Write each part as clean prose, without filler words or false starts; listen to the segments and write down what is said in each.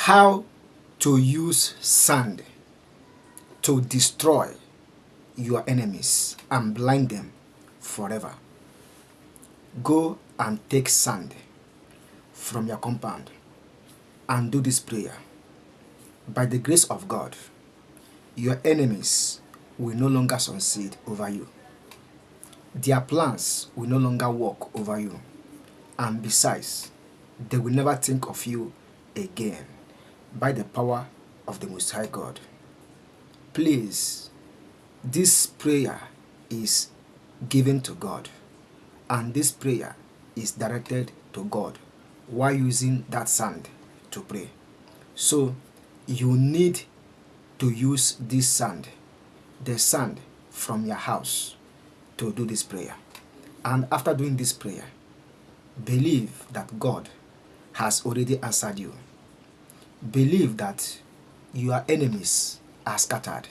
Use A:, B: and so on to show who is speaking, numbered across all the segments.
A: How to use sand to destroy your enemies and blind them forever. Go and take sand from your compound and do this prayer. By the grace of God, your enemies will no longer succeed over you. Their plans will no longer work over you. And besides, they will never think of you again by the power of the Most High God. Please, this prayer is given to God, and this prayer is directed to God while using that sand to pray. So you need to use this sand, the sand from your house, to do this prayer. And after doing this prayer, believe that God has already answered you. Believe that your enemies are scattered,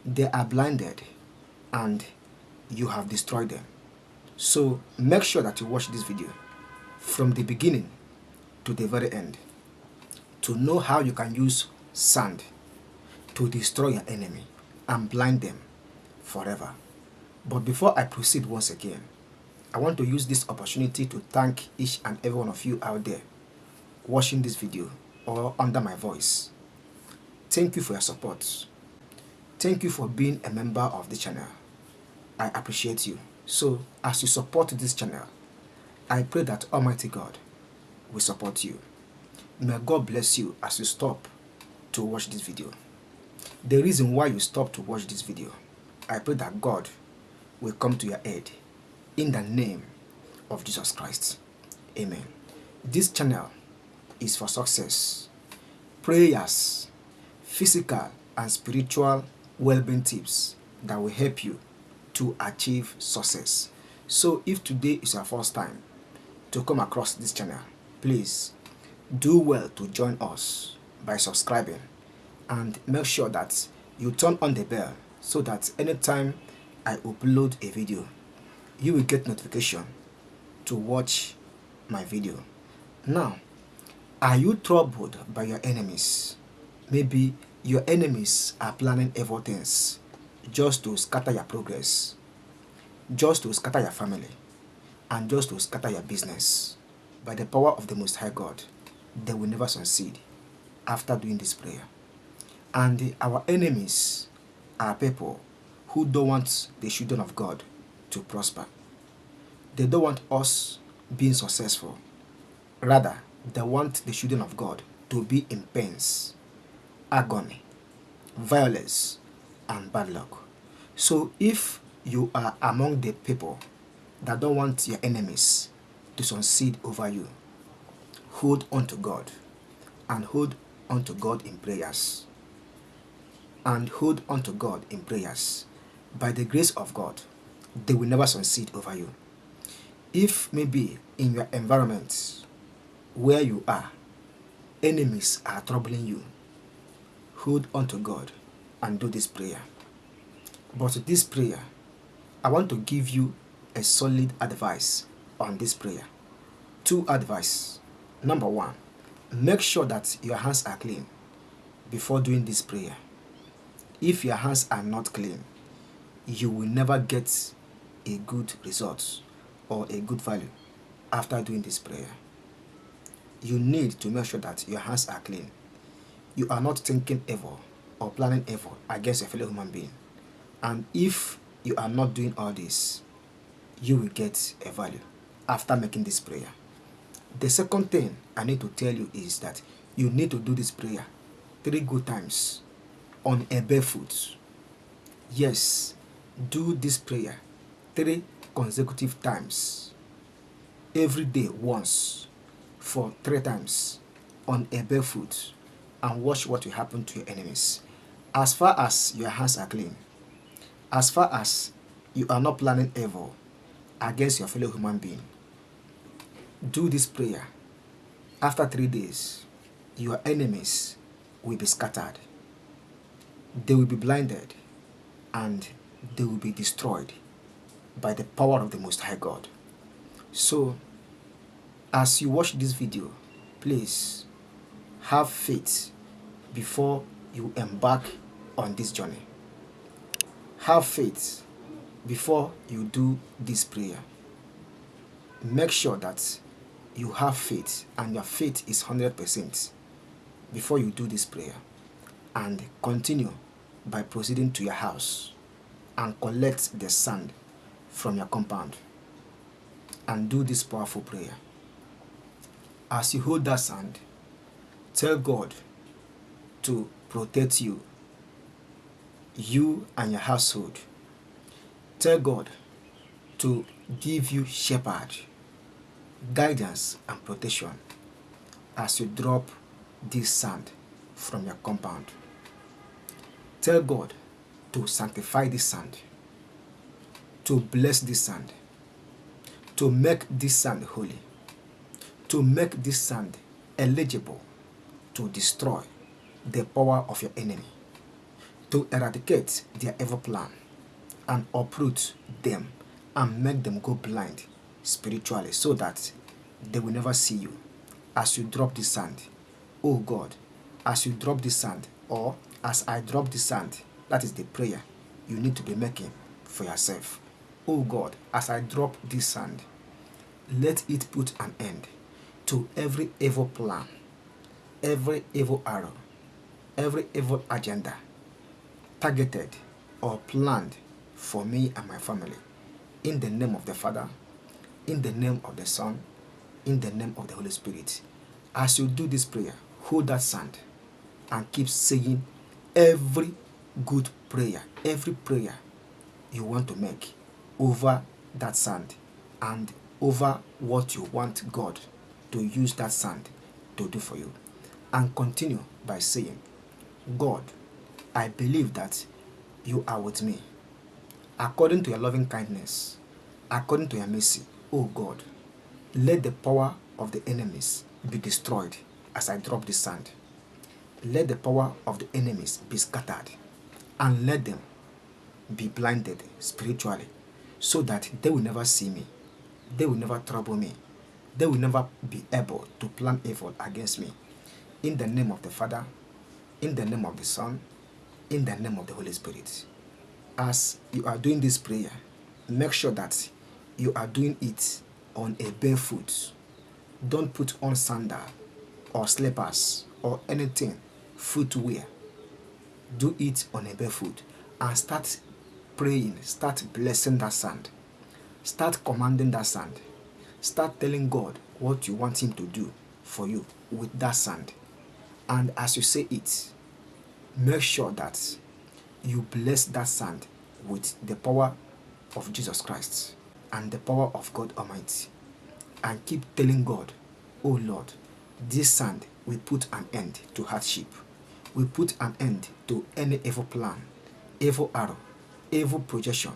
A: they are blinded, and you have destroyed them. So make sure that you watch this video from the beginning to the very end to know how you can use sand to destroy your enemy and blind them forever. But before I proceed once again, I want to use this opportunity to thank each and every one of you out there watching this video or under my voice. Thank you for your support. Thank you for being a member of the channel. I appreciate you. So as you support this channel, I pray that Almighty God will support you. May God bless you as you stop to watch this video. The reason why you stop to watch this video, I pray that God will come to your aid in the name of Jesus Christ. Amen. This channel is for success, prayers, physical and spiritual well-being tips that will help you to achieve success. So if today is your first time to come across this channel, please do well to join us by subscribing and make sure that you turn on the bell so that anytime I upload a video, you will get notification to watch my video. Now, are you troubled by your enemies? Maybe your enemies are planning evil things just to scatter your progress, just to scatter your family, and just to scatter your business. By the power of the Most High God, they will never succeed after doing this prayer. And our enemies are people who don't want the children of God to prosper. They don't want us being successful. Rather, they want the children of God to be in pains, agony, violence, and bad luck. So if you are among the people that don't want your enemies to succeed over you, hold on to God and hold on to God in prayers. And hold on to God in prayers. By the grace of God, they will never succeed over you. If maybe in your environment where you are, enemies are troubling you, hold on to God and do this prayer. But this prayer, I want to give you a solid advice on this prayer. 2 advice. Number 1, make sure that your hands are clean before doing this prayer. If your hands are not clean, you will never get a good result or a good value after doing this prayer. You need to make sure that your hands are clean. You are not thinking evil or planning evil against a fellow human being. And if you are not doing all this, you will get a value after making this prayer. The second thing I need to tell you is that you need to do this prayer 3 good times on a barefoot. Yes, do this prayer 3 consecutive times. Every day once for 3 times on a barefoot, and watch what will happen to your enemies. As far as your hands are clean, as far as you are not planning evil against your fellow human being, do this prayer. After 3 days, your enemies will be scattered. They will be blinded and they will be destroyed by the power of the Most High God. So, as you watch this video, please Have faith before you embark on this journey. Have faith before you do this prayer. Make sure that you have faith and your faith is 100% before you do this prayer. And continue by proceeding to your house and collect the sand from your compound and do this powerful prayer. As you hold that sand, tell God to protect you and your household. Tell God to give you shepherd, guidance and protection as you drop this sand from your compound. Tell God to sanctify this sand, to bless this sand, to make this sand holy, to make this sand eligible to destroy the power of your enemy, to eradicate their evil plan and uproot them and make them go blind spiritually so that they will never see you as you drop this sand. Oh God, as you drop this sand, or as I drop the sand, that is the prayer you need to be making for yourself. Oh God, as I drop this sand, let it put an end to every evil plan, every evil arrow, every evil agenda targeted or planned for me and my family. In the name of the Father, in the name of the Son, in the name of the Holy Spirit. As you do this prayer, hold that sand and keep saying every good prayer, every prayer you want to make over that sand and over what you want God to use that sand to do for you. And continue by saying, God, I believe that you are with me. According to your loving kindness, according to your mercy, oh God, let the power of the enemies be destroyed as I drop this sand. Let the power of the enemies be scattered and let them be blinded spiritually so that they will never see me. They will never trouble me. They will never be able to plan evil against me. In the name of the Father, in the name of the Son, in the name of the Holy Spirit. As you are doing this prayer, make sure that you are doing it on a barefoot. Don't put on sandal or slippers or anything, footwear. Do it on a barefoot and start praying, start blessing that sand. Start commanding that sand. Start telling God what you want him to do for you with that sand. And as you say it, make sure that you bless that sand with the power of Jesus Christ and the power of God Almighty. And keep telling God, oh Lord, this sand will put an end to hardship. We put an end to any evil plan, evil arrow, evil projection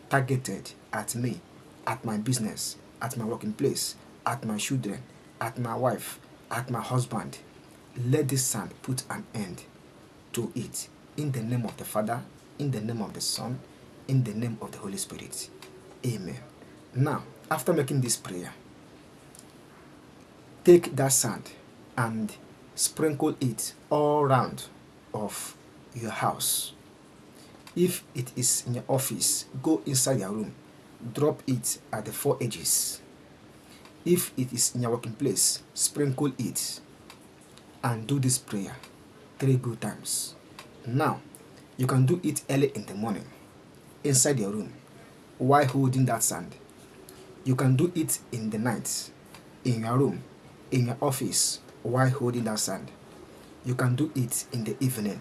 A: targeted at me, at my business, at my working place, at my children, at my wife, at my husband. Let this sand put an end to it. In the name of the Father, in the name of the Son, in the name of the Holy Spirit. Amen. Now, after making this prayer, take that sand and sprinkle it all round of your house. If it is in your office, go inside your room, drop it at the 4 edges. If it is in your working place, sprinkle it and do this prayer 3 good times. Now, you can do it early in the morning, inside your room, while holding that sand. You can do it in the night, in your room, in your office, while holding that sand. You can do it in the evening,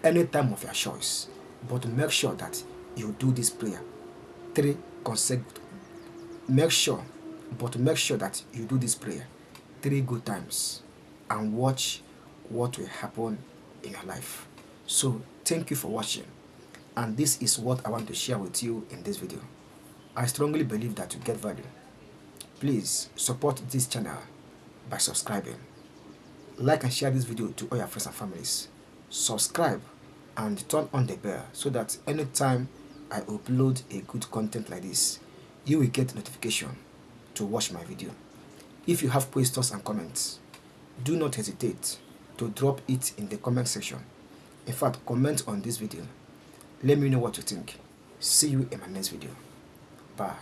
A: any time of your choice. But make sure that you do this prayer 3 consecutive. Make sure that you do this prayer 3 good times and watch what will happen in your life. So thank you for watching, and this is what I want to share with you in this video. I strongly believe that you get value. Please support this channel by subscribing. Like and share this video to all your friends and families. Subscribe and turn on the bell so that anytime I upload a good content like this, you will get notification to watch my video. If you have questions and comments, do not hesitate to drop it in the comment section. In fact, comment on this video. Let me know what you think. See you in my next video. Bye.